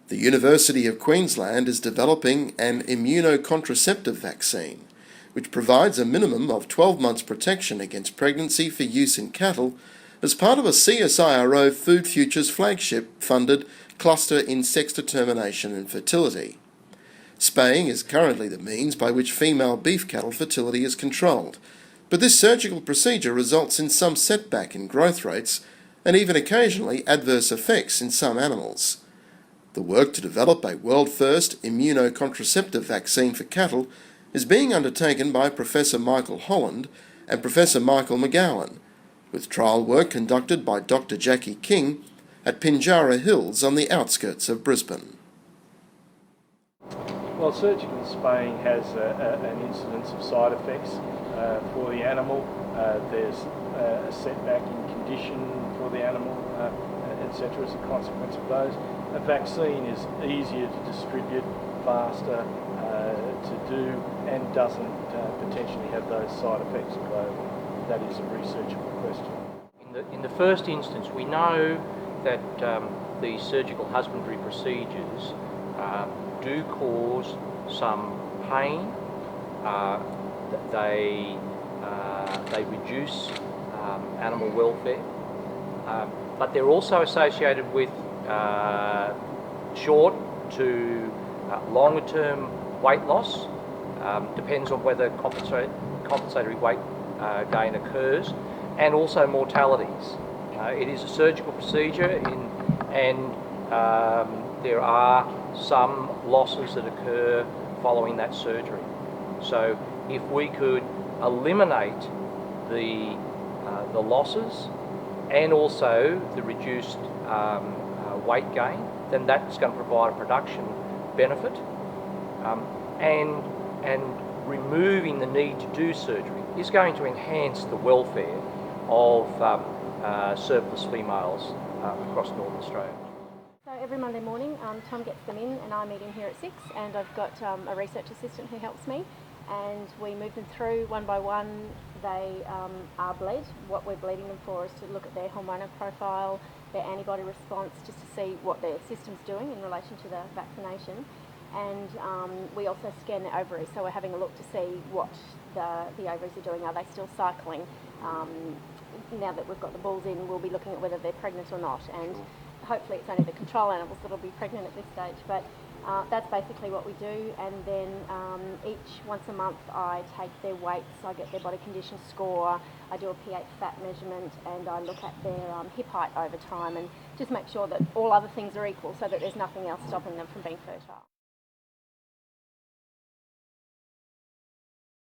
The University of Queensland is developing an immunocontraceptive vaccine, which provides a minimum of 12 months protection against pregnancy for use in cattle as part of a CSIRO Food Futures flagship-funded cluster in sex determination and fertility. Spaying is currently the means by which female beef cattle fertility is controlled, but this surgical procedure results in some setback in growth rates and even occasionally adverse effects in some animals. The work to develop a world-first immunocontraceptive vaccine for cattle is being undertaken by Professor Michael Holland and Professor Michael McGowan, with trial work conducted by Dr. Jacqui at Pinjarra Hills on the outskirts of Brisbane. Well, surgical spaying has an incidence of side effects for the animal. There's a setback in condition for the animal, etc. as a consequence of those. A vaccine is easier to distribute, faster to do, and doesn't potentially have those side effects, although that is a researchable question. In the first instance, we know that the surgical husbandry procedures do cause some pain. They reduce animal welfare, but they're also associated with short to longer term weight loss. Depends on whether compensatory weight gain occurs, and also mortalities. It is a surgical procedure, and there are some losses that occur following that surgery. So if we could eliminate the losses and also the reduced weight gain, then that's going to provide a production benefit, and removing the need to do surgery is going to enhance the welfare of surplus females across Northern Australia. So every Monday morning, Tom gets them in and I meet him here at 6, and I've got a research assistant who helps me, and we move them through one by one. They are bled. What we're bleeding them for is to look at their hormonal profile, their antibody response, just to see what their system's doing in relation to the vaccination. And we also scan the ovaries, so we're having a look to see what the ovaries are doing. Are they still cycling? Now that we've got the bulls in, we'll be looking at whether they're pregnant or not, and hopefully it's only the control animals that'll be pregnant at this stage. But that's basically what we do, and then once a month I take their weights, I get their body condition score, I do a pH fat measurement, and I look at their hip height over time, and just make sure that all other things are equal so that there's nothing else stopping them from being fertile.